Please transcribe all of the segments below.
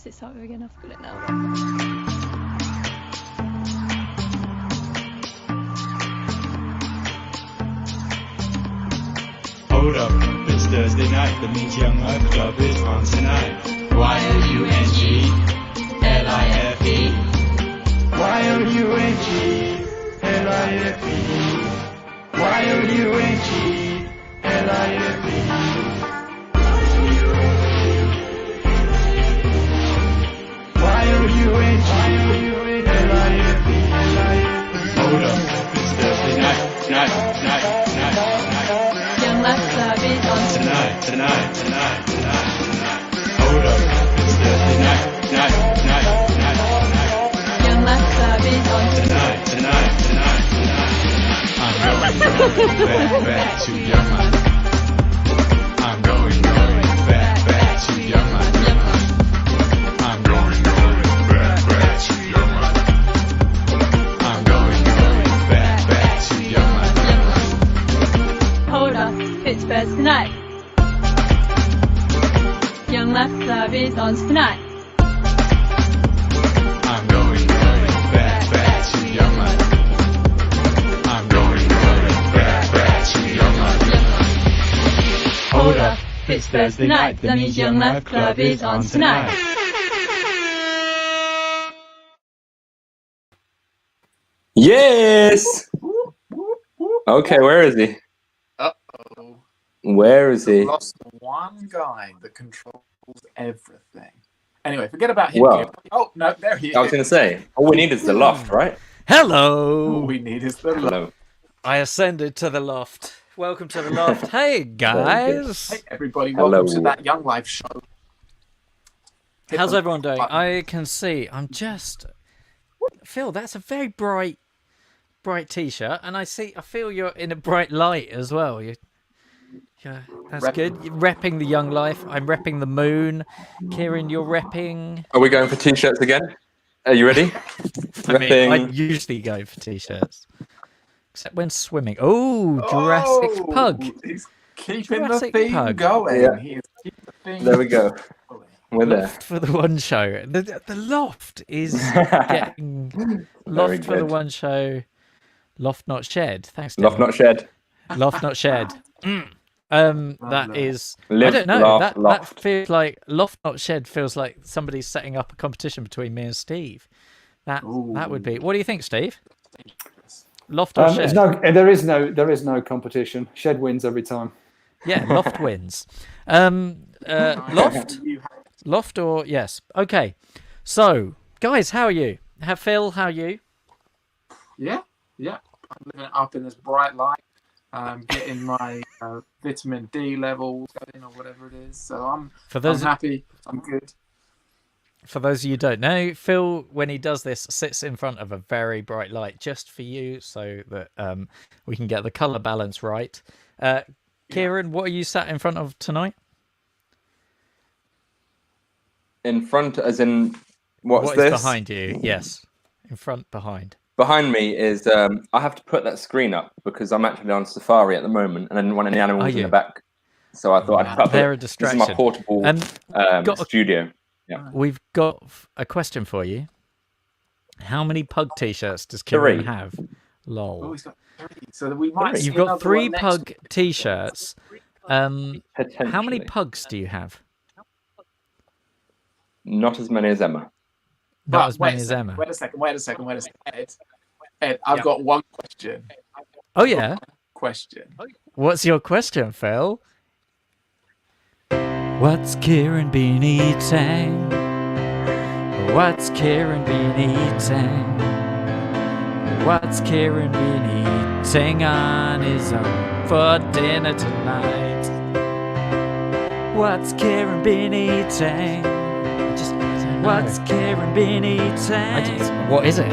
it start with again? I've got it now. Hold up, it's Thursday night, that means Young Life Club is on tonight. Y-O-U-N-G-L-I-F-E Y-O-U-N-G-L-I-F-E Y-O-U-N-G-L-I-F-E Y-O-U-N-G-L-I-F-E Hold up, it's Thursday night. Young Life Club is on Tonight. Hold up, it's Thursday night. Young Life Club is on Tonight. I'm going back to Young Life. I'm going back to Young Life. I'm going back to Young Life. I'm going back to Young Life. Hold up, it's Thursday night. Young Life Club is on tonight. I'm going back to Young Life. I'm going back to Young Life. Hold up, it's Thursday night. That means Young Life Club is on tonight. Yes! Okay, where is he? Uh-oh. Where is he? Lost one guy that controls everything. Anyway, forget about him. Well, Oh, no, there he is. I was going to say, all we need is the loft, right? All Hello! we need is the Hello. I ascended to the loft. Welcome to the loft. Hey, guys! Hey, everybody, Hello. welcome to that Young Life show. How's everyone doing? Button. I can see. I'm just... Phil, that's a very bright t-shirt, and I feel you're in a bright light as well. Yeah, that's good. You're repping the Young Life. I'm repping the moon. Kieran, you're repping... Are we going for t-shirts again? Are you ready? I mean, I usually go for t-shirts. Except when swimming. Oh, Jurassic Pug. He's keeping Jurassic the theme Pug. going. Yeah. He is keeping the theme There we go. We're there. Loft for the one show. The loft is getting Very loft for the good. one show. Loft not shed. Thanks, Dylan. Loft not shed. Loft not shed. That is. Live, I don't know. laugh, That loft. feels like loft not shed feels like somebody's setting up a competition between me and Steve. That would be. What do you think, Steve? Loft or shed? There is no competition. Shed wins every time. Yeah, loft wins. Loft or yes. Okay. So, guys, how are you? Phil, how are you? Yeah. I'm living it up in this bright light. Getting my vitamin D levels going or whatever it is. So I'm happy. I'm good. For those of you who don't know, Phil, when he does this, sits in front of a very bright light just for you so that we can get the colour balance right. Kieran, what are you sat in front of tonight? In front, as in, what's What this? is behind you? Yes. In front, behind. Behind me is, I have to put that screen up because I'm actually on safari at the moment and I didn't want any animals in the back. So I thought I'd put They're a this is distraction. my portable studio. Yeah. We've got a question for you. How many pug t-shirts does Kieran 3. have? Lol. Oh, he's got 3. So we might. You've see got another 3 one next pug week. t-shirts. How many Potentially. pugs do you have? Not as many as Emma. Not as wait many a as second, Emma. Wait a second. Ed, I've got one question. Oh yeah. Question. What's your question, Phil? What's Kieran been eating? What's Kieran been eating? What's Kieran been eating on his own for dinner tonight? What's Kieran been eating? What's Kieran been eating? What is it?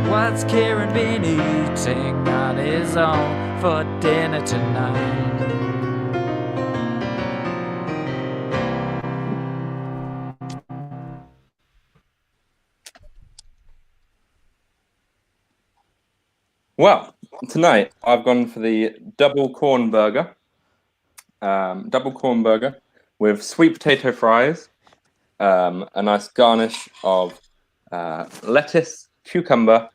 What's Kieran been eating on his own for dinner tonight? Well, tonight I've gone for the double corn burger. With sweet potato fries, a nice garnish of lettuce, cucumber,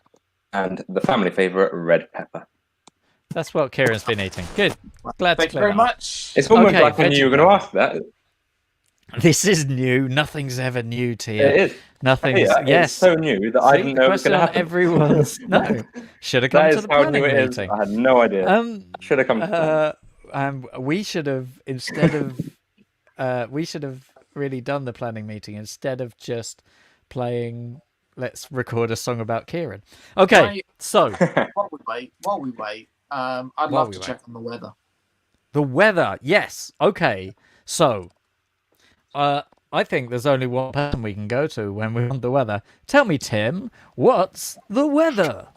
and the family favourite, red pepper. That's what Kieran's been eating. Good. Glad Thank to you clear very that up. much. It's almost Okay, like I knew you were going to ask that. This is new. Nothing's ever new to you. It is. Nothing's. Hey, yes. It's so new that I didn't know it was question going to on happen. everyone's. No. Should have come That to is the how planning new it is. meeting. I had no idea. Should have come to the planning. We should have we should have really done the planning meeting instead of just playing. Let's record a song about Kieran. Okay, so while we wait, I'd love to check on the weather. The weather, yes. Okay, so I think there's only one person we can go to when we want the weather. Tell me, Tim, what's the weather?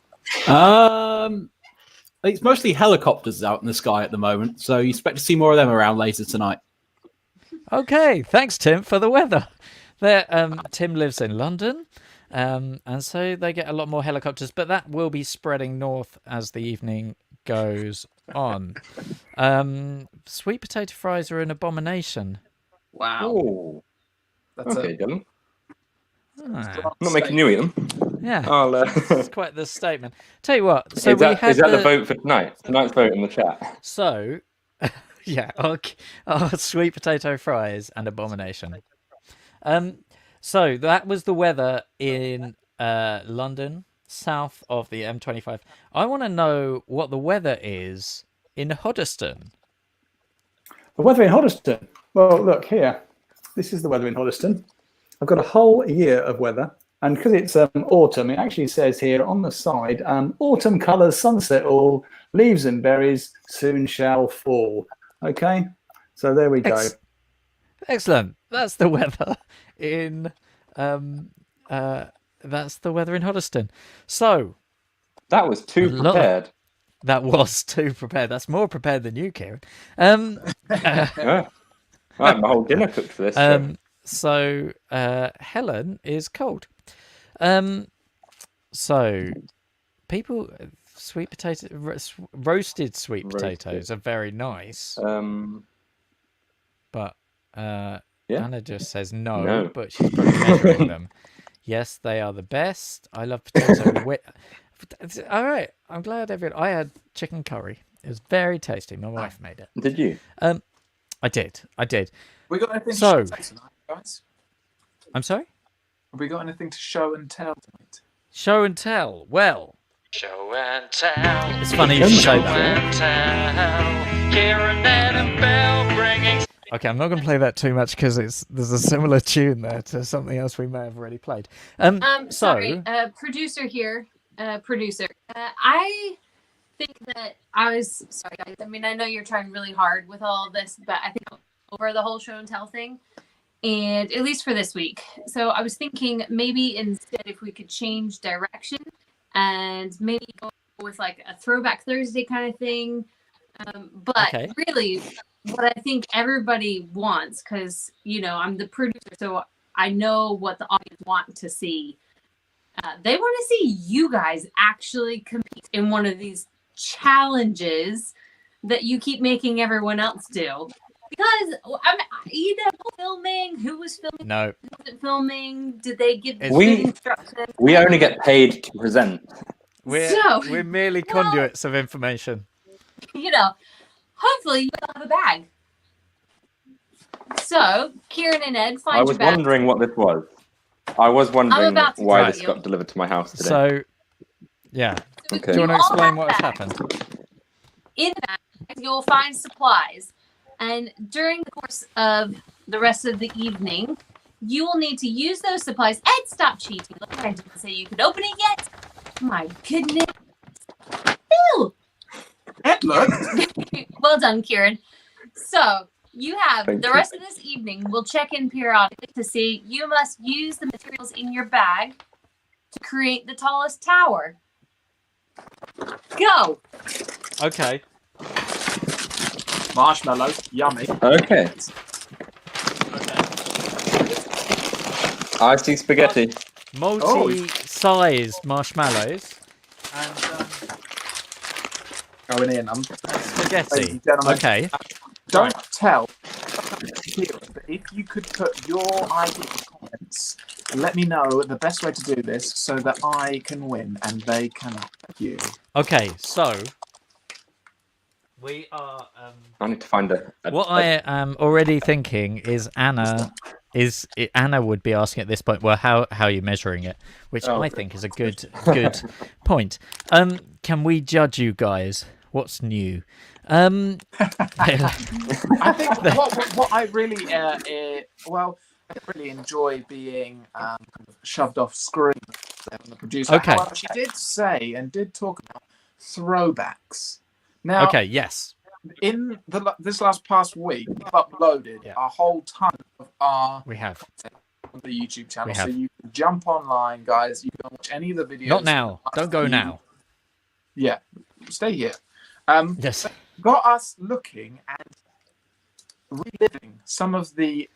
It's mostly helicopters out in the sky at the moment, so you expect to see more of them around later tonight. Okay, thanks, Tim, for the weather. Tim lives in London, and so they get a lot more helicopters, but that will be spreading north as the evening goes on. Sweet potato fries are an abomination. Wow. Ooh. That's okay, Dylan. Ah. I'm not making you eat them. Yeah, it's quite the statement. Tell you what, so is that the vote for tonight? Tonight's vote in the chat. So, yeah, sweet potato fries and abomination. So that was the weather in London, south of the M25. I want to know what the weather is in Hoddesdon. The weather in Hoddesdon. Well, look here. This is the weather in Hoddesdon. I've got a whole year of weather. And because it's autumn, it actually says here on the side, autumn colours, sunset all, leaves and berries soon shall fall. Okay? So there we go. Excellent. That's the weather in Hoddesdon. So that was too prepared. That was too prepared. That's more prepared than you, Kieran. Yeah. I had my whole dinner cooked for this. So Helen is cold. So people, sweet potato, roasted sweet potatoes are very nice. But Anna just says no, but she's probably measuring them. Yes, they are the best. I love potato. All right, I'm glad everyone. I had chicken curry. It was very tasty. My wife made it. Did you? I did. We got anything to show tonight, guys? I'm sorry? Have we got anything to show and tell tonight? Show and tell. Well, show and tell. It's funny you should say that. And tell. Kieran and Bell bringing. Okay, I'm not going to play that too much because there's a similar tune there to something else we may have already played. Sorry, producer here. I think that sorry guys. I mean, I know you're trying really hard with all of this, but I think over the whole show and tell thing, and at least for this week. So I was thinking maybe instead if we could change direction and maybe go with like a Throwback Thursday kind of thing. But really, what I think everybody wants, because I'm the producer, so I know what the audience want to see. They want to see you guys actually compete in one of these challenges that you keep making everyone else do. Because filming, who was filming? No. Who wasn't filming? Did they give instructions? We only get paid to present. We're merely conduits of information. Hopefully you'll have a bag. So, Kieran and Ed, find your bag. I was wondering what this was. I was wondering why this got delivered to my house today. So, yeah. Okay. Do you want to explain what has happened? In the bag, you'll find supplies. And during the course of the rest of the evening, you will need to use those supplies. Ed, stop cheating. Look, I didn't say you could open it yet. My goodness. Ew. Ed, look. Well done, Kieran. So, you have the rest of this evening. We'll check in periodically to see. You must use the materials in your bag to create the tallest tower. Go. Okay. Marshmallows, yummy. Okay. I see spaghetti. Multi-sized marshmallows. And going in. Spaghetti. Okay. Don't tell. But if you could put your idea in comments. Let me know the best way to do this so that I can win and they cannot. Thank you. Okay, so we are. I need to find what I am already thinking is Anna would be asking at this point. Well, how are you measuring it? Which I think is a good point. Can we judge you guys? What's new? I think what I really I really enjoy being kind of shoved off screen from the producer. Okay. However, she did say and did talk about throwbacks. Now, okay, yes. In this past week, we've uploaded a whole ton of our content on the YouTube channel. So you can jump online, guys. You can watch any of the videos. Not now. Don't go now. Yeah, stay here. Yes. Got us looking and reliving some of the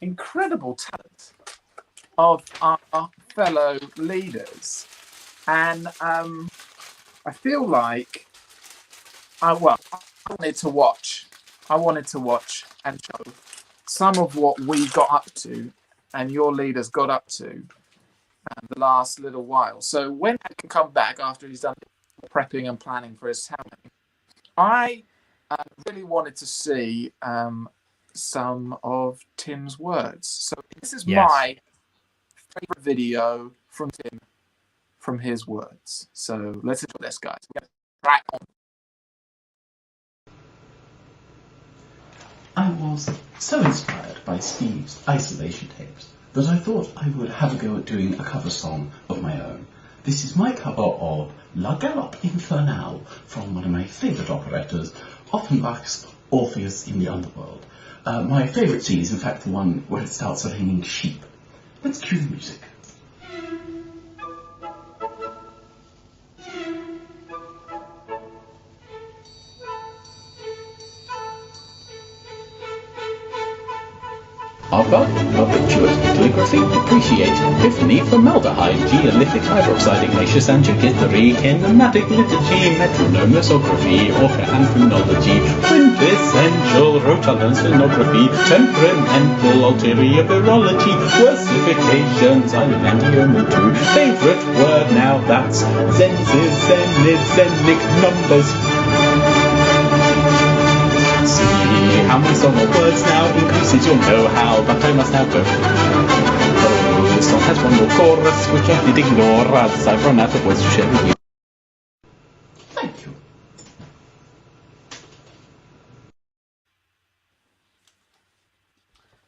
incredible talent of our fellow leaders. And I feel like I wanted to watch and show some of what we got up to and your leaders got up to the last little while. So when I can come back after he's done prepping and planning for his helmet, I really wanted to see some of Tim's words. So this is my favorite video from Tim, from his words. So let's enjoy this, guys. Right on. I was so inspired by Steve's isolation tapes that I thought I would have a go at doing a cover song of my own. This is my cover of La Galop Infernale from one of my favourite operettas, Offenbach's Orpheus in the Underworld. My favourite scene is in fact the one where it starts raining sheep. Let's cue the music. Argot, Barbiturious Calligraphy, Appreciate, Epiphany, Formaldehyde, Geolithic, Hydroxide, Ignatius, Antikythera, Kinematic Liturgy, Metronome, Lithography, Orca and Phonology, Quintessential, Rotund Stenography, Temperamental, Ulterior Virology, Versifications, Islandium and two. Favourite word now, that's Zenses, Zenids, Zenic numbers. How my song of words now increases your know-how, but I must now go. Oh, this song has one more chorus, which I did ignore as I've run out of words to share with you. Thank you.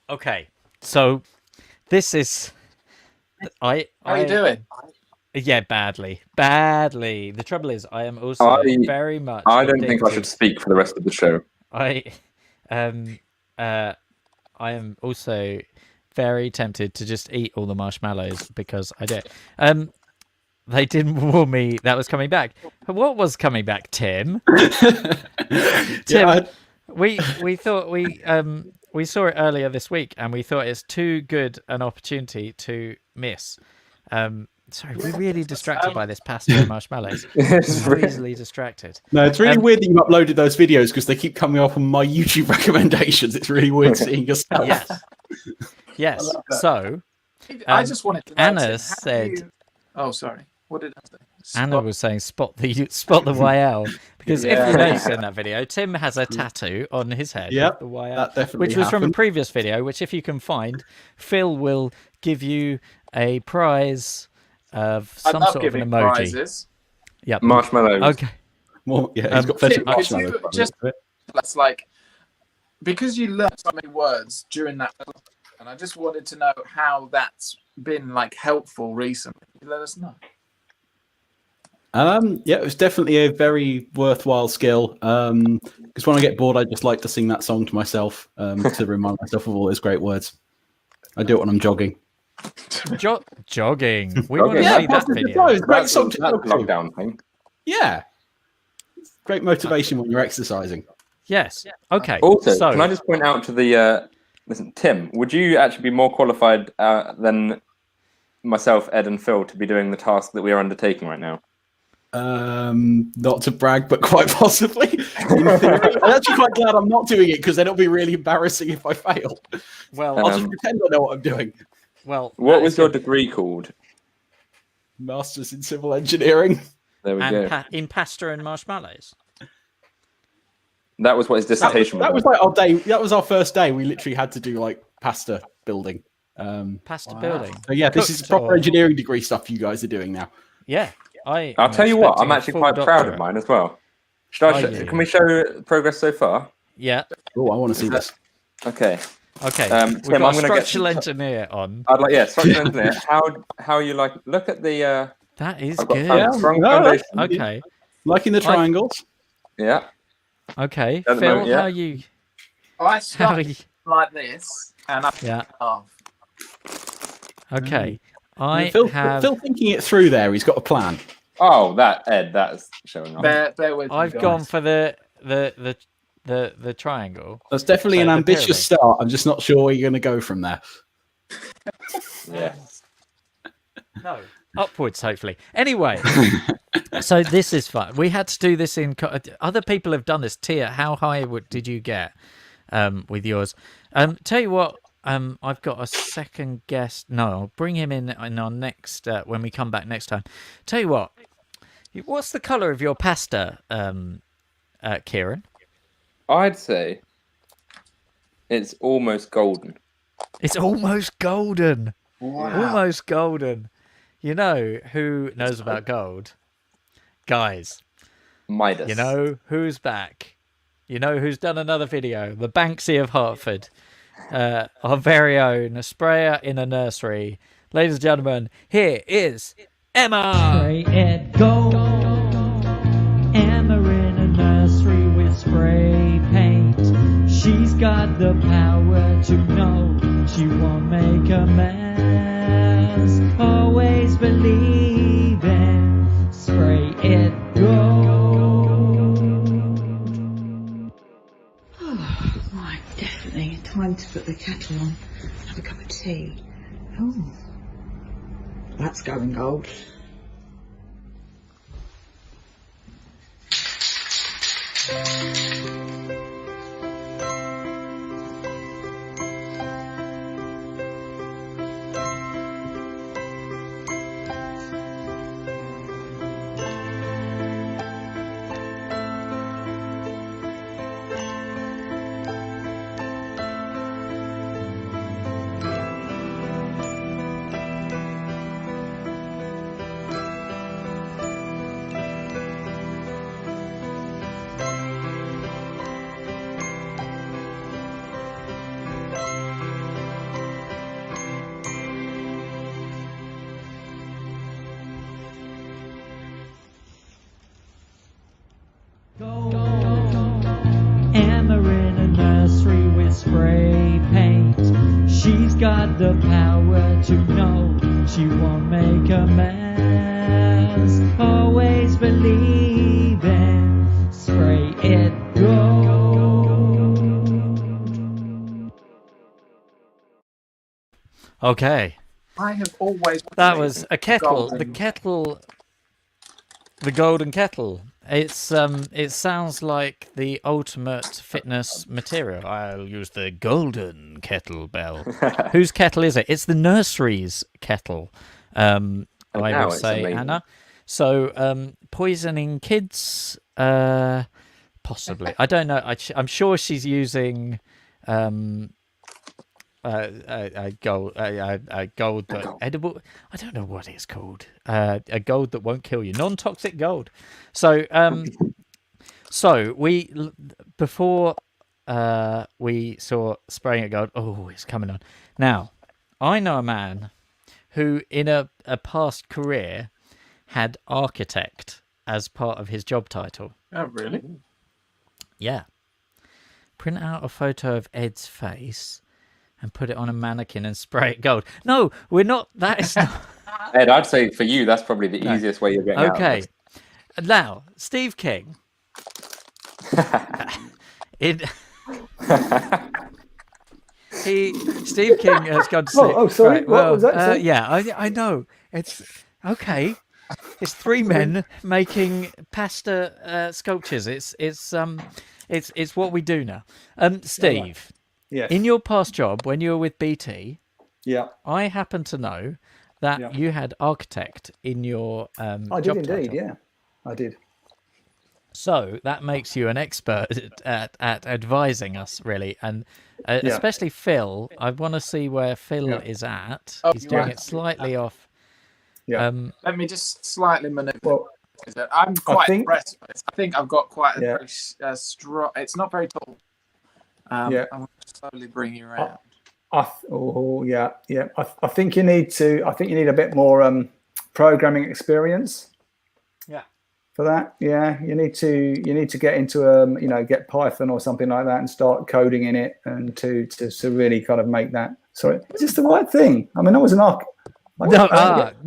Okay, so this is... How are you doing? Yeah, badly. The trouble is, I am also very much... I don't think I should speak for the rest of the show. I am also very tempted to just eat all the marshmallows because I do. They didn't warn me that was coming back. What was coming back, Tim? Tim, we thought we saw it earlier this week and we thought it's too good an opportunity to miss. Sorry, we're really distracted by this pasta and marshmallows. So easily distracted. No, it's really weird that you uploaded those videos because they keep coming up on my YouTube recommendations. It's really weird seeing yourself. Yes. So, I just wanted to know, Anna said. Oh, sorry. What did I say? Anna was saying spot the YL because if you notice in that video, Tim has a tattoo on his head. Yep, the YL, that definitely which was happened. from a previous video. Which, if you can find, Phil will give you a prize of some sort of an emoji. Prizes. Yep. Marshmallows. Okay. Well, yeah, he's got plenty of marshmallows. That's like, because you learned so many words during that, and I just wanted to know how that's been like helpful recently. Can you let us know? Yeah, it was definitely a very worthwhile skill. Because when I get bored, I just like to sing that song to myself to remind myself of all those great words. I do it when I'm jogging. Jogging. We want to see that video. It's great song to jog to. Lockdown thing. Yeah. Great motivation when you're exercising. Yes. Okay. Also, so, can I just point out to the listen, Tim, would you actually be more qualified than myself, Ed, and Phil to be doing the task that we are undertaking right now? Not to brag, but quite possibly. I'm actually quite glad I'm not doing it because then it'll be really embarrassing if I fail. Well, I'll just pretend I know what I'm doing. Well, What was your degree called? Masters in Civil Engineering. There we go. in pasta and marshmallows? That was what his dissertation That was. was like our day. That was our first day. We literally had to do like pasta building. Pasta building. So yeah, this is proper engineering degree stuff you guys are doing now. Yeah, I'll tell you what. I'm actually quite proud of mine as well. Can we show progress so far? Yeah. Oh, I want to see this. Okay. Okay. Tim, We've got I'm a going to structural engineer on. I'd like, structural engineer. How you like? Look at the. That is I've got good. strong foundation. Okay. Liking the triangles. Yeah. Okay, At the Phil, moment, yeah. how you? I started like this, and I Okay. Phil thinking it through there. He's got a plan. Oh, that's showing off. Bear with me, I've guys. gone for the triangle. That's definitely an the ambitious pyramid. start. I'm just not sure where you're going to go from there. Yeah. No. Upwards, hopefully. Anyway, so this is fun. We had to do this in. Other people have done this. Tia, how high did you get with yours? Tell you what, I've got a second guest. No, I'll bring him in our next when we come back next time. Tell you what, what's the colour of your pasta, Kieran? I'd say it's almost golden. It's almost golden. Wow. Almost golden. You know who knows about gold? Guys. Midas. You know who's back? You know who's done another video? The Banksy of Hertford. Our very own sprayer in a nursery. Ladies and gentlemen, here is Emma. Spray it gold. Emma in a nursery with spray paint. She's got the power to know she won't make a mess. Always believe in spray it gold. Oh, right, definitely. Time to put the kettle on. Have a cup of tea. Oh, that's going gold. Emma in a nursery with spray paint. She's got the power to know she won't make a mess. Always believe in spray it gold. Okay. I have always. That was a kettle. Golden. The kettle. The golden kettle. It sounds like the ultimate fitness material. I'll use the golden kettlebell. Whose kettle is it? It's the nursery's kettle. I would say, amazing. Anna. So, poisoning kids? Possibly. I don't know. I'm sure she's using a gold that edible. I don't know what it's called. A gold that won't kill you. Non-toxic gold. So, before we saw spraying at gold. Oh, it's coming on. Now, I know a man who, in a past career, had architect as part of his job title. Oh, really? Yeah. Print out a photo of Ed's face and put it on a mannequin and spray it gold. No, we're not. That is not. Ed, I'd say for you, that's probably the easiest way you're getting out of Okay. this. Now, Steve King. Steve King has gone to see. Oh, sorry. Right, What was that? Sorry? Yeah, I know. It's okay. It's three men making pasta sculptures. It's what we do now. Steve, Yes. in your past job when you were with BT, Yeah, I happen to know that Yeah. you had architect in your I did job indeed. title. Yeah, I did. So that makes you an expert at advising us, really, and Yeah. especially Phil. I want to see where Phil Yeah. is at. Oh, He's you doing are. it slightly off. Yeah. Let me just slightly maneuver. Well, I'm quite think- impressed with this. I think I've got quite a Yeah. very strong. It's not very tall. Yeah. I'm going to slowly bring you around. Yeah. I think you need to. I think you need a bit more programming experience. Yeah. For that, yeah, you need to get into get Python or something like that and start coding in it, and to really kind of make that. Sorry, is this the right thing? I mean, I was an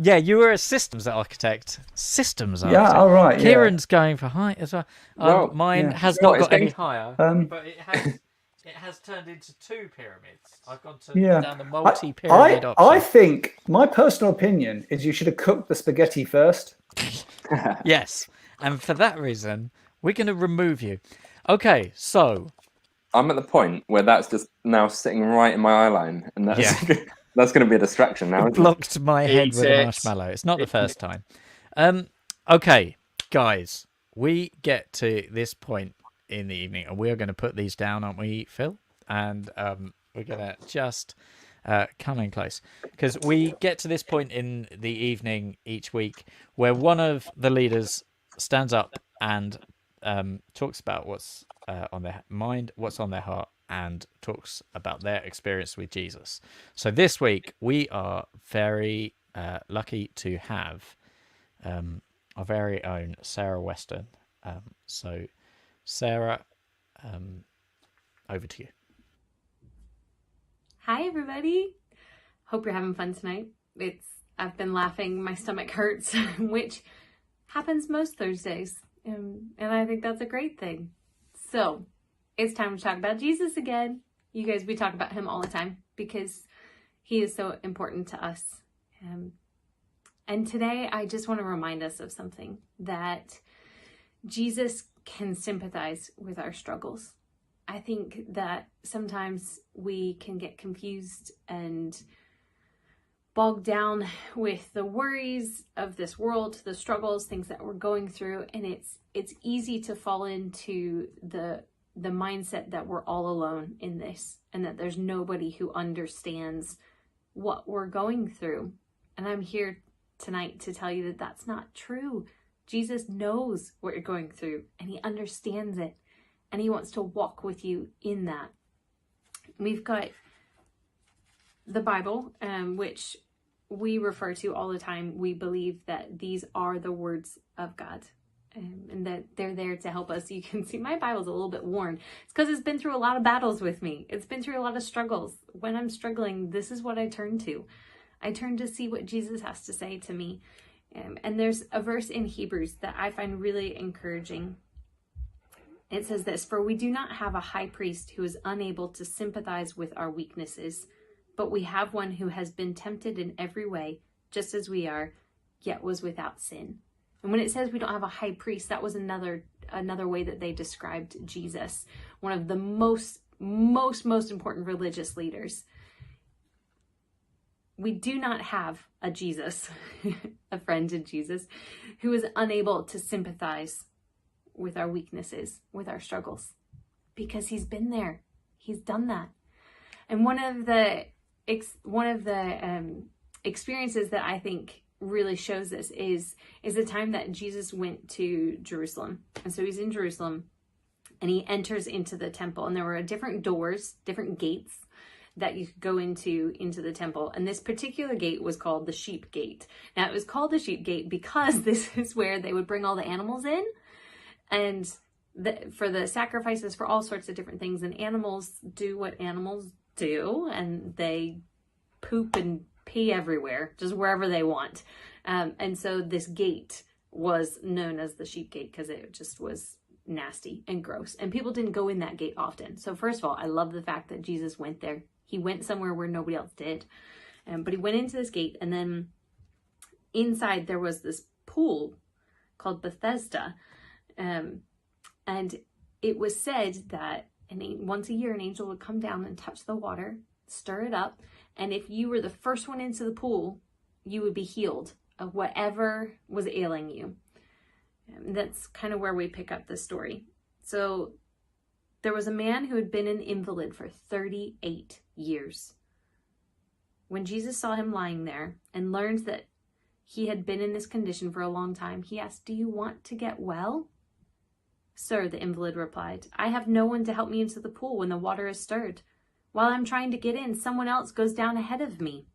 yeah, you were a systems architect. Systems architect. Yeah, all right. Kieran's going for height as well. Well, mine yeah. has Well, not it's got any getting- higher, but it has turned into 2 pyramids. I've gone down the multi-pyramid option. I think my personal opinion is you should have cooked the spaghetti first. Yes, and for that reason, we're going to remove you. Okay, so I'm at the point where that's just now sitting right in my eye line, and that's that's going to be a distraction now. it Isn't it? blocked my head Eat with a it. marshmallow. It's not the first time. Okay, guys, we get to this point in the evening, and we're going to put these down, aren't we, Phil? And we're going to just come in close, because we get to this point in the evening each week where one of the leaders stands up and talks about what's on their mind, what's on their heart, and talks about their experience with Jesus. So this week we are very lucky to have our very own Sarah Weston. So Sarah, over to you. Hi, everybody. Hope you're having fun tonight. I've been laughing. My stomach hurts, which happens most Thursdays. And I think that's a great thing. So it's time to talk about Jesus again. You guys, we talk about him all the time because he is so important to us. And today I just want to remind us of something, that Jesus can sympathize with our struggles. I think that sometimes we can get confused and bogged down with the worries of this world, the struggles, things that we're going through, and it's easy to fall into the mindset that we're all alone in this, and that there's nobody who understands what we're going through. And I'm here tonight to tell you that that's not true. Jesus knows what you're going through, and he understands it. And he wants to walk with you in that. We've got the Bible, which we refer to all the time. We believe that these are the words of God, and that they're there to help us. You can see my Bible's a little bit worn. It's because it's been through a lot of battles with me. It's been through a lot of struggles. When I'm struggling, this is what I turn to. I turn to see what Jesus has to say to me. And there's a verse in Hebrews that I find really encouraging. It says this: "For we do not have a high priest who is unable to sympathize with our weaknesses, but we have one who has been tempted in every way, just as we are, yet was without sin." And when it says we don't have a high priest, that was another way that they described Jesus, one of the most important religious leaders. We do not have a Jesus, a friend in Jesus, who is unable to sympathize with our weaknesses, with our struggles, because he's been there. He's done that. And one of the experiences that I think really shows this is the time that Jesus went to Jerusalem. And so he's in Jerusalem and he enters into the temple, and there were different doors, different gates that you could go into the temple. And this particular gate was called the Sheep Gate. Now it was called the Sheep Gate because this is where they would bring all the animals in, and for the sacrifices, for all sorts of different things. And animals do what animals do, and they poop and pee everywhere, just wherever they want. And so this gate was known as the Sheep Gate because it just was nasty and gross, and people didn't go in that gate often. So first of all, I love the fact that Jesus went there. He went somewhere where nobody else did, but he went into this gate, and then inside there was this pool called Bethesda. And it was said that once a year, an angel would come down and touch the water, stir it up, And if you were the first one into the pool, you would be healed of whatever was ailing you. And that's kind of where we pick up this story. So there was a man who had been an invalid for 38 years. When Jesus saw him lying there and learned that he had been in this condition for a long time, he asked, "Do you want to get well?" "Sir," the invalid replied, "I have no one to help me into the pool when the water is stirred. While I'm trying to get in, someone else goes down ahead of me."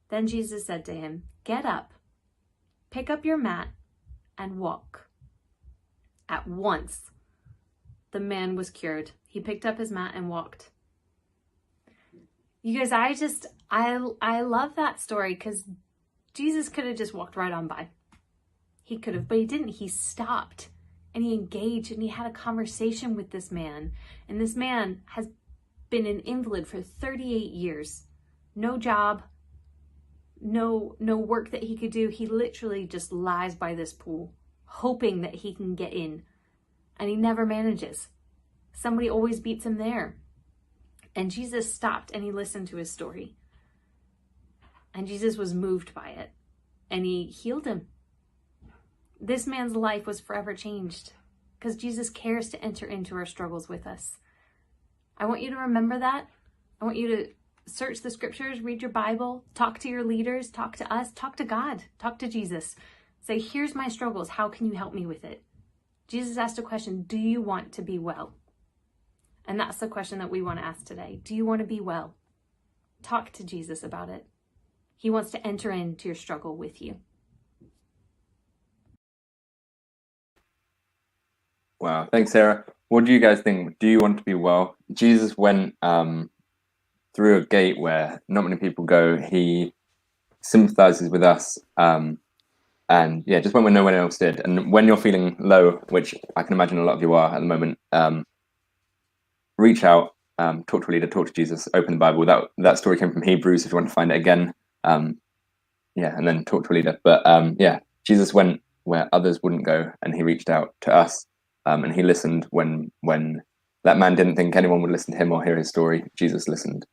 Then Jesus said to him, "Get up, pick up your mat, and walk." At once, the man was cured. He picked up his mat and walked. You guys, I love that story because Jesus could have just walked right on by. He could have, but he didn't. He stopped and he engaged and he had a conversation with this man. And this man has been an invalid for 38 years. No job, no work that he could do. He literally just lies by this pool, hoping that he can get in. And he never manages. Somebody always beats him there. And Jesus stopped and he listened to his story. And Jesus was moved by it. And he healed him. This man's life was forever changed because Jesus cares to enter into our struggles with us. I want you to remember that. I want you to search the scriptures, read your Bible, talk to your leaders, talk to us, talk to God, talk to Jesus. Say, "Here's my struggles. How can you help me with it?" Jesus asked a question, "Do you want to be well?" And that's the question that we want to ask today. Do you want to be well? Talk to Jesus about it. He wants to enter into your struggle with you. Wow, thanks, Sarah. What do you guys think? Do you want to be well? Jesus went through a gate where not many people go. He sympathizes with us, and yeah, just when no one else did. And when you're feeling low, which I can imagine a lot of you are at the moment, reach out, talk to a leader, talk to Jesus, open the Bible. That story came from Hebrews. If you want to find it again, yeah, and then talk to a leader. But yeah, Jesus went where others wouldn't go, and he reached out to us. And he listened when that man didn't think anyone would listen to him or hear his story. Jesus listened.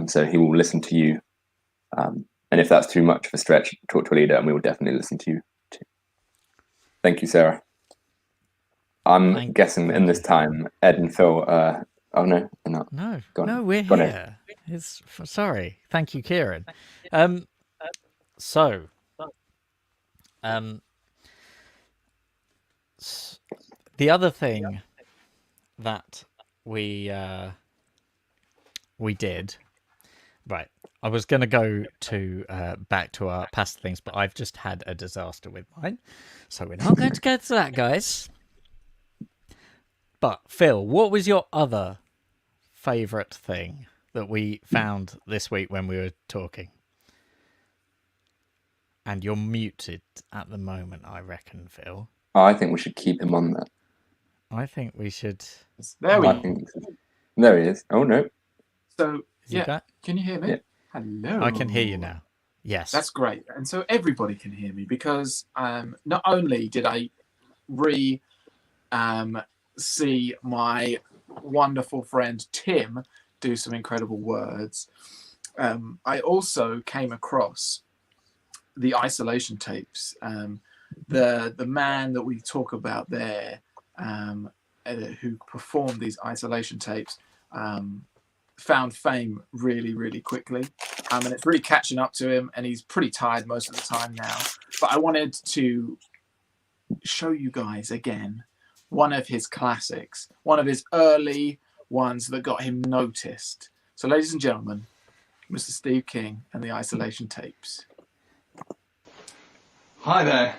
So he will listen to you. And if that's too much of a stretch, talk to a leader and we will definitely listen to you too. Thank you, Sarah. I'm guessing in this time, Ed and Phil, oh no, they're not. No, we're here. Sorry. Thank you, Kieran. The other thing that we did, right, I was going to go to back to our past things, but I've just had a disaster with mine, so we're not going to get to that, guys. But Phil, what was your other favourite thing that we found this week when we were talking? And you're muted at the moment, I reckon, Phil. Oh, I think we should keep him on that. I think we should. There he is. Oh no. So yeah, can you hear me? Yeah. Hello. I can hear you now. Yes. That's great. And so everybody can hear me because not only did I see my wonderful friend Tim do some incredible words, I also came across the isolation tapes. The man that we talk about there, who performed these isolation tapes, found fame really, really quickly. And it's really catching up to him, and he's pretty tired most of the time now. But I wanted to show you guys again one of his classics, one of his early ones that got him noticed. So, ladies and gentlemen, Mr. Steve King and the isolation tapes. Hi there,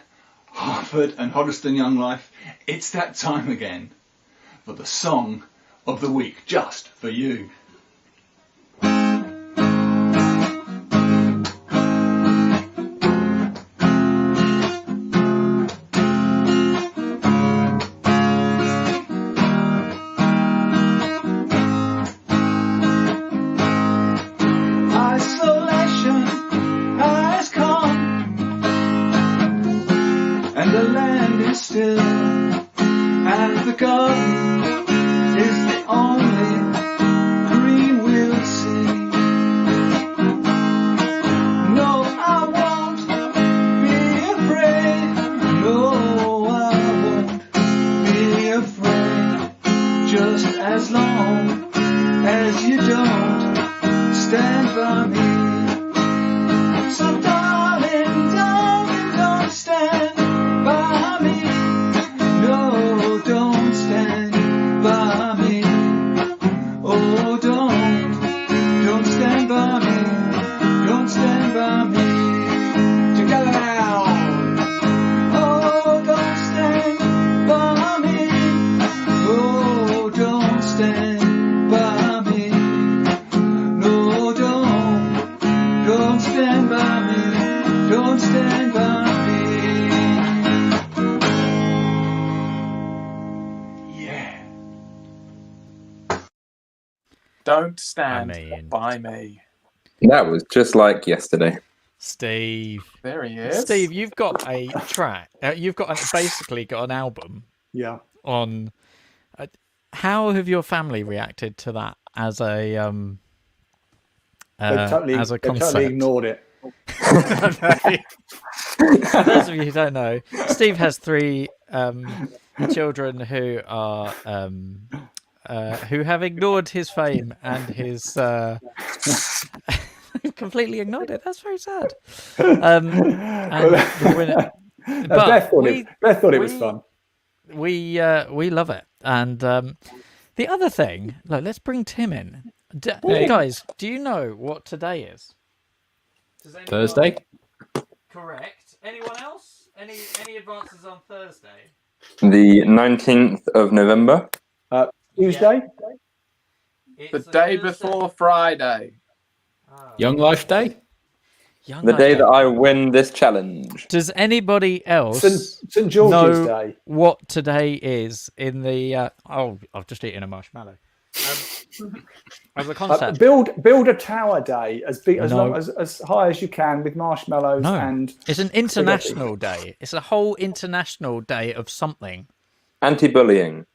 Hertford and Hoddesdon Young Life. It's that time again for the song of the week, just for you. Don't stand by me. Yeah. Don't stand mean- by me. That was just like yesterday. Steve. There he is. Steve, you've got a track. You've got basically got an album Yeah. on. How have your family reacted to that as a They totally, as a they concept? totally ignored it. For those of you who don't know, Steve has 3 children who are who have ignored his fame and his completely ignored it. That's very sad. And the winner, Beth thought it was fun. We love it. And the other thing, look, let's bring Tim in. Guys, do you know what today is? Thursday. Correct. Anyone else? Any advances on Thursday? The 19th of November. Tuesday? The day before Friday. Young Life Day. The day that I win this challenge. Does anybody else St. George's know Day. what today is in the... oh, I've just eaten a marshmallow. As a concept. Build a tower day as big as No. long as high as you can with marshmallows No. and It's an international day. It's a whole international day of something. Anti-bullying.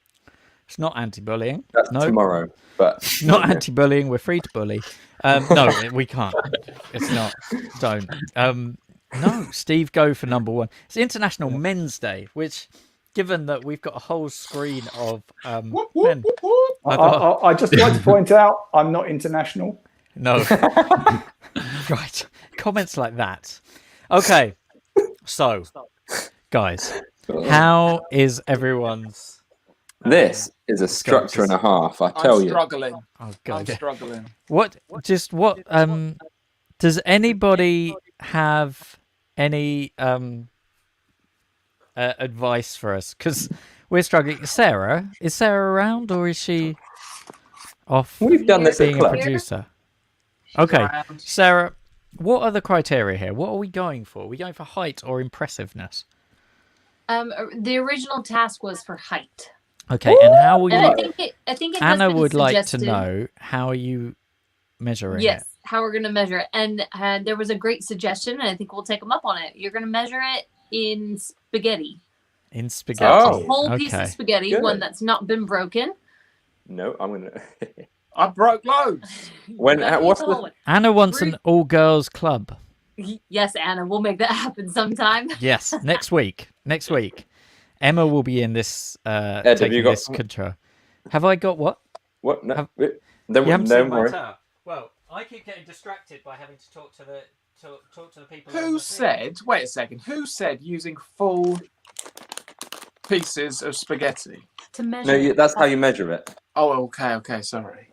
It's not anti-bullying. That's tomorrow. But Not anti-bullying. We're free to bully. No, we can't. It's not. Don't. No, Steve, go for number 1. It's International Men's Day, which, given that we've got a whole screen of men. I just like to point out I'm not international. No. Right. Comments like that. Okay. So, guys, how is everyone's... this is a structure and a half, I tell I'm you. struggling. Oh, God. I'm struggling. What does anybody have any advice for us? Because we're struggling. Is Sarah around, or is she off? We've done this at being a club. producer. Okay, Around. Sarah, what are the criteria here? What are we going for? Are we going for height or impressiveness? The original task was for height. Okay, and how will And you? I think it has Anna been would like to suggested- know how are you measuring Yes, it? how we're going to measure it. And there was a great suggestion, and I think we'll take them up on it. You're going to measure it in spaghetti. In So spaghetti. a whole piece Okay. of spaghetti, Good. one that's not been broken. No, I'm gonna. I broke loads. When? That's What's the the? whole one. Anna wants an all-girls club. Yes, Anna, we'll make that happen sometime. Yes, next week. Next week, Emma will be in this. Ed, have taking you got- this control. Have I got what? What? No. Have- Don't You haven't don't seen my worry. tower. Well, I keep getting distracted by having to talk to the people. Who said? Wait a second. Who said using full pieces of spaghetti? To measure. No, that's how you measure it. Oh, okay. Sorry.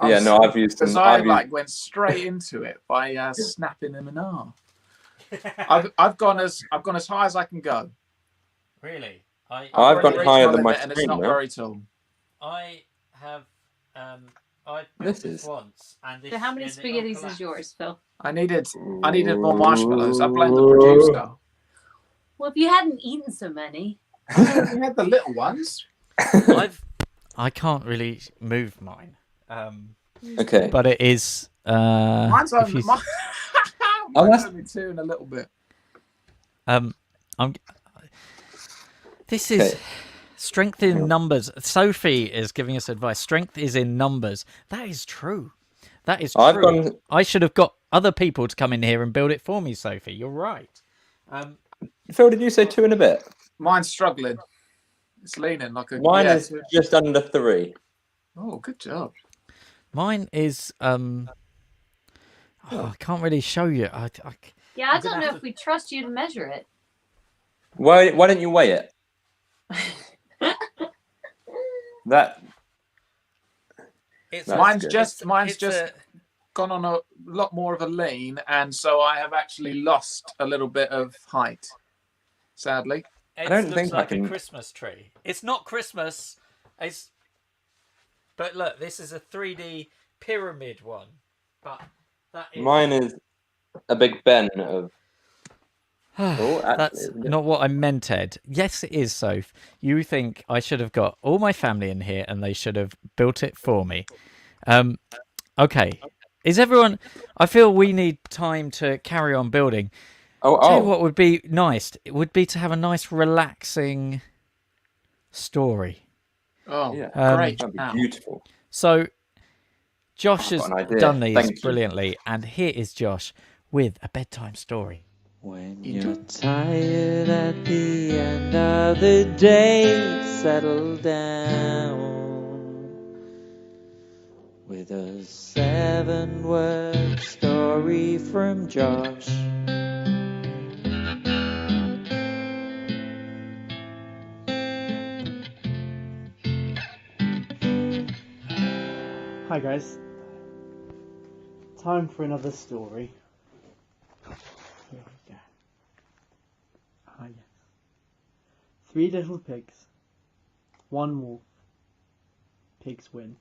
Yeah, no, I've used them. Because I I've used- went straight into it by snapping them in half. I've gone as high as I can go. Really? I've already gone reached higher my than my limit and it's screen not now. very tall. I have. I built this once, and So how many spaghettis is yours, Phil? I needed more marshmallows. I blamed the producer. Well, if you hadn't eaten so many. We had the little ones. I can't really move mine. Okay. But it is. Mine's if only, you- mine's that's- only 2 and a little bit. This is Okay. strength in numbers. Sophie is giving us advice. Strength is in numbers. That is true. That is true. I've gone- I should have got other people to come in here and build it for me, Sophie. You're right. Phil, did you say 2 and a bit? Mine's struggling. It's leaning like a. Mine yeah, is just under 3. Oh, good job. Mine is. I can't really show you. Yeah, I don't know if we trust you to measure it. Why don't you weigh it? That. It's That's Mine's good. just gone on a lot more of a lean, and so I have actually lost a little bit of height. Sadly. It don't looks think I like can- a Christmas tree. It's not Christmas. It's. But look, this is a 3D pyramid one. But that is. Mine is a big Ben of Oh, actually, That's isn't it? not what I meant, Ed. Yes, it is, Soph. You think I should have got all my family in here and they should have built it for me. Okay. Is everyone... I feel we need time to carry on building. Tell you what would be nice. It would be to have a nice, relaxing story. Oh, Yeah. great. That'd be Now. beautiful. So, Josh has I've got an idea. done these Thank you. brilliantly. And here is Josh with a bedtime story. When you're tired at the end of the day, settle down with a 7-word story from Josh. Hi guys. Time for another story. Here we go. Ah yes. 3 little pigs. 1 wolf. Pigs win.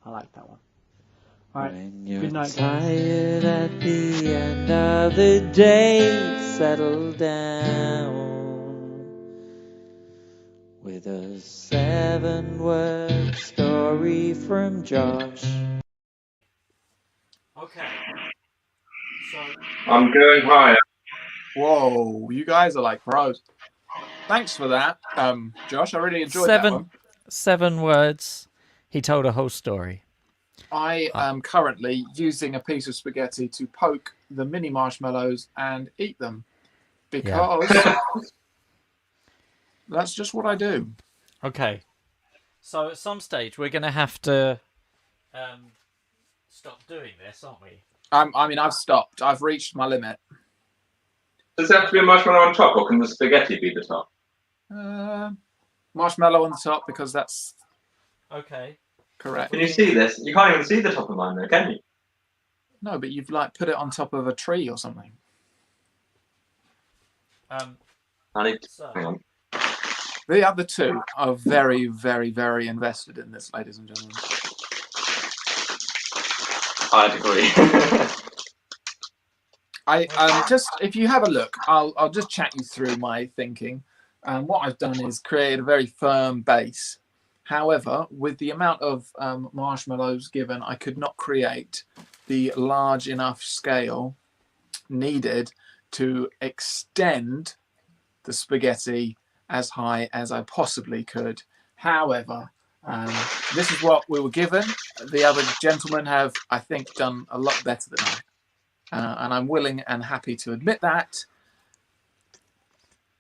I like that one. Alright, good night guys. Tired at the end of the day, settle down with a 7-word story from Josh. Okay. So I'm going higher. Whoa, you guys are like pros. Thanks for that, Josh. I really enjoyed that one. 7 words. He told a whole story. I am currently using a piece of spaghetti to poke the mini marshmallows and eat them because that's just what I do. Okay. So at some stage we're going to have to stop doing this, aren't we? I mean, I've stopped. I've reached my limit. Does there have to be a marshmallow on top, or can the spaghetti be the top? Marshmallow on the top because that's okay. Correct. Can you see this? You can't even see the top of mine, though, can you? No, but you've like put it on top of a tree or something. I need to, hang on. The other two are very, very, very invested in this, ladies and gentlemen. I'd agree. I just, if you have a look, I'll just chat you through my thinking. What I've done is create a very firm base. However, with the amount of marshmallows given, I could not create the large enough scale needed to extend the spaghetti as high as I possibly could. However, this is what we were given. The other gentlemen have, I think, done a lot better than I. And I'm willing and happy to admit that.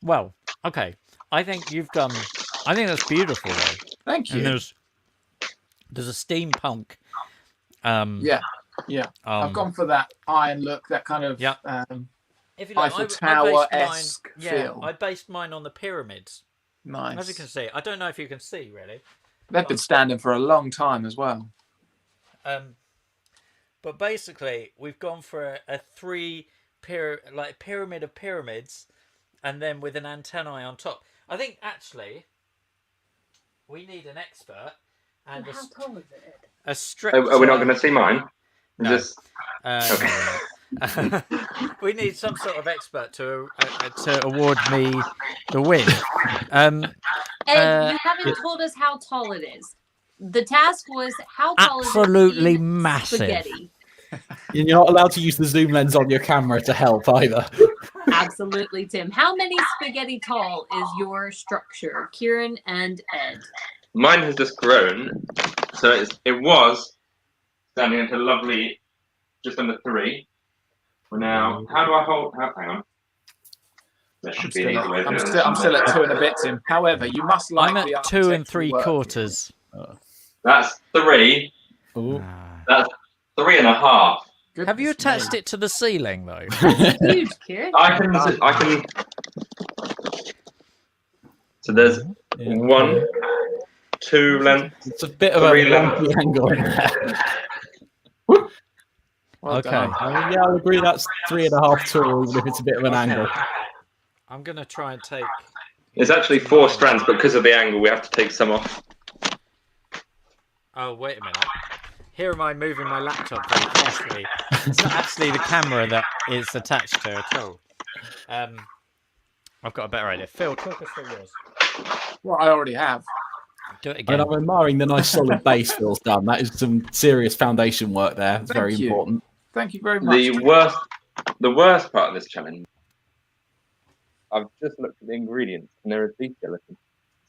Well, okay. I think you've done... I think that's beautiful, though. Thank you. And there's a steampunk. Yeah. I've gone for that iron look, that kind of if you like, Eiffel Tower-esque feel. I based mine on the pyramids. Nice. As you can see, I don't know if you can see really. They've been standing for a long time as well. But basically, we've gone for a 3 pyramid of pyramids, and then with an antennae on top. I think actually we need an expert and how tall is it? A stretcher. Are we not going to see mine? No. Just... Okay. We need some sort of expert to award me the win. Ed, you haven't told us how tall it is. The task was how tall absolutely is it in massive. spaghetti? You're not allowed to use the zoom lens on your camera to help either. Absolutely, Tim. How many spaghetti tall is your structure, Kieran and Ed? Mine has just grown, so it was standing at a lovely just under 3. Well, now, how do I hold? Hang on. There should be an easy way to do it. I'm still at 2 and a bit, Tim. However, you must like I'm the at 2 3/4. That's 3. Ooh. That's 3.5. Have you attached it to the ceiling though? Huge, Kieran. I can. So there's 1, 2 lengths. It's a bit of a wonky angle in there. Okay. Yeah, I'll agree that's 3.5 tall, even if it's a bit of an angle. I'm going to try and take... It's actually 4 strands, but because of the angle, we have to take some off. Oh, wait a minute. Here am I moving my laptop very carefully. It's not actually the camera that is attached to it at all. I've got a better idea. Phil, talk us through yours. Well, I already have. Do it And again. I'm admiring the nice solid base Phil's done. That is some serious foundation work there. It's very you. important. Thank you very much. The worst part of this challenge, I've just looked at the ingredients and they're a beef gelatin.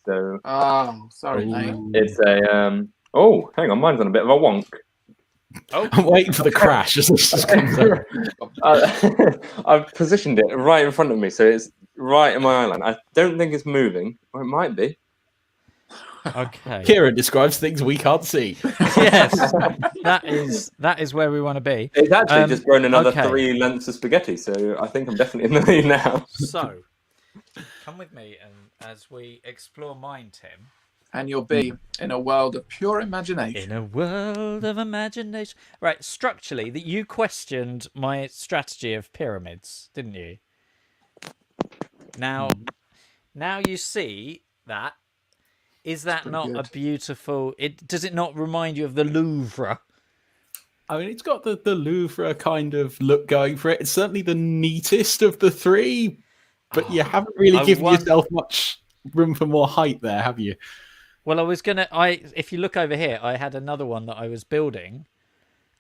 So Oh, sorry, mate. it's a oh, hang on, mine's on a bit of a wonk. Oh, I'm waiting for the crash as this comes out. I've positioned it right in front of me, so it's right in my eye line. I don't think it's moving, or it might be. Okay. Kieran describes things we can't see. Yes, that is where we want to be. It's actually just grown another okay. 3 lengths of spaghetti, so I think I'm definitely in the lead now. So, come with me and as we explore mine, Tim. And you'll be in a world of pure imagination. In a world of imagination. Right, structurally, that you questioned my strategy of pyramids, didn't you? Now you see that. Is that not a beautiful... Does it not remind you of the Louvre? I mean, it's got the Louvre kind of look going for it. It's certainly the neatest of the 3, but you haven't really given yourself much room for more height there, have you? Well, if you look over here, I had another one that I was building,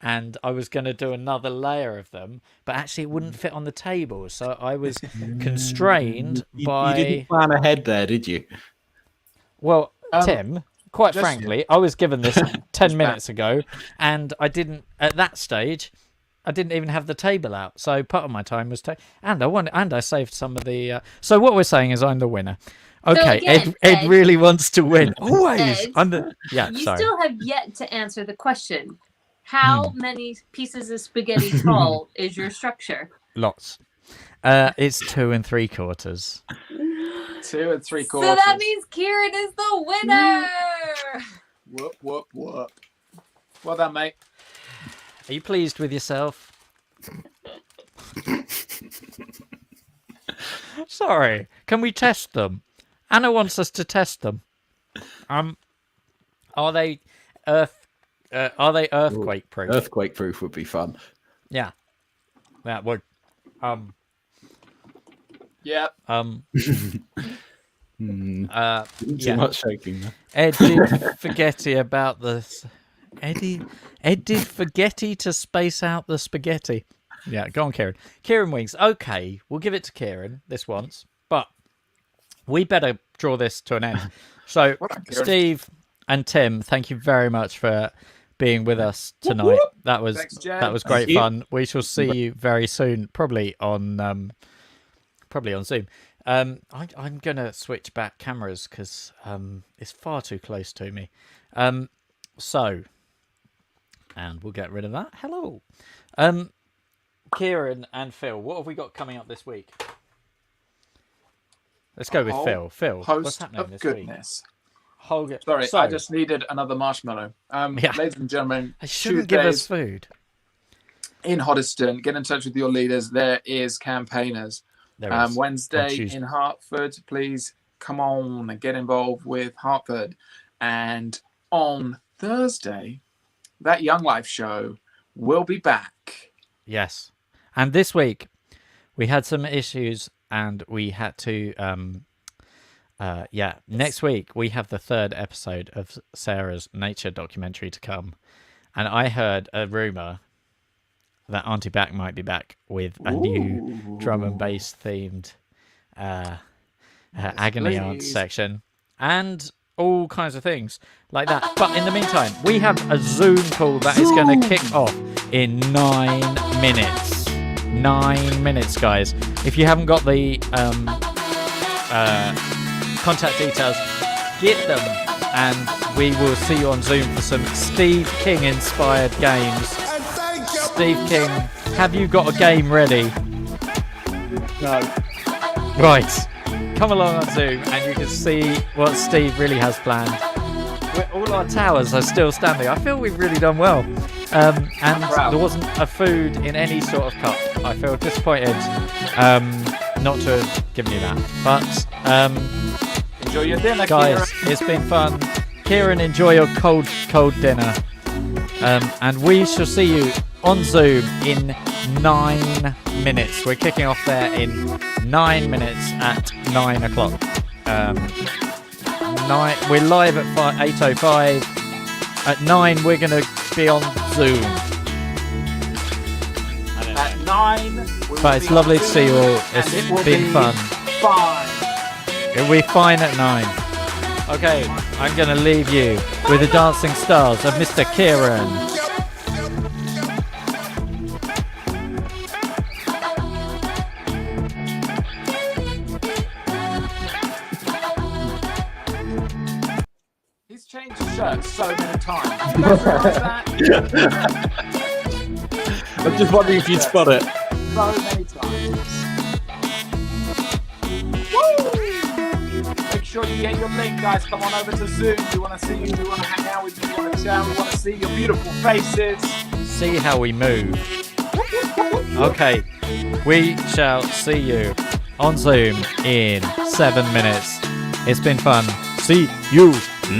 and I was going to do another layer of them, but actually it wouldn't fit on the table, so I was constrained by... You didn't plan ahead there, did you? Well, Tim, quite frankly, I was given this 10 minutes ago, and I didn't, at that stage, I didn't even have the table out, so part of my time was... and I saved some of the... So what we're saying is I'm the winner. Okay, so again, Ed really wants to win. Always. Ed, you still have yet to answer the question. How many pieces of spaghetti tall is your structure? Lots. It's 2 3/4. 2 3/4. So that means Kieran is the winner. Whoop, whoop, whoop. Well done, mate. Are you pleased with yourself? Sorry. Can we test them? Anna wants us to test them. Are they earthquake proof? Earthquake proof would be fun. Yeah. That would. Yep. Too much shaking. Ed did forgetty about this. Ed did forgetty to space out the spaghetti. Yeah, go on, Kieran. Kieran wins. Okay, we'll give it to Kieran this once, but we better draw this to an end. So, Steve and Tim, thank you very much for being with us tonight. That was great fun. We shall see you very soon, probably on Zoom. I'm gonna switch back cameras because it's far too close to me. And we'll get rid of that. Hello, Kieran and Phil. What have we got coming up this week? Let's go with Phil. Phil, what's happening this goodness. week? Sorry, I just needed another marshmallow. Ladies and gentlemen, I shouldn't give us food. In Hoddesdon, get in touch with your leaders. There is campaigners. Wednesday in Hertford, please come on and get involved with Hertford. And on Thursday, that Young Life show will be back. Yes. And this week, we had some issues and we had to... next week, we have the 3rd episode of Sarah's nature documentary to come. And I heard a rumour that Auntie Back might be back with a new drum and bass themed Agony Aunt section and all kinds of things like that. But in the meantime, we have a Zoom call that is going to kick off in 9 minutes. 9 minutes, guys. If you haven't got the contact details, get them, and we will see you on Zoom for some Steve King inspired games. Steve King, have you got a game ready? No. Right. Come along on Zoom and you can see what Steve really has planned. All our towers are still standing. I feel we've really done well. And there wasn't a food in any sort of cup. I feel disappointed not to have given you that. But enjoy your dinner, guys. Kieran. It's been fun. Kieran, enjoy your cold dinner. And we shall see you on Zoom in 9 minutes. We're kicking off there in 9 minutes at 9 o'clock. We're live at 8:05. At 9, we're going to be on Zoom. At 9, But it's lovely to see you all. It's been fun. Fine. It'll be fine at 9. Okay, I'm going to leave you with the dancing stars of Mr. Kieran. He's changed his shirt so many times. Did you guys realise that? I'm just wondering if you'd spot it. So many times. Woo! Make sure you get your link, guys. Come on over to Zoom. We want to see you. We want to hang out with you. We want to chat. We want to see your beautiful faces. See how we move. Okay, we shall see you on Zoom in 7 minutes. It's been fun. See you.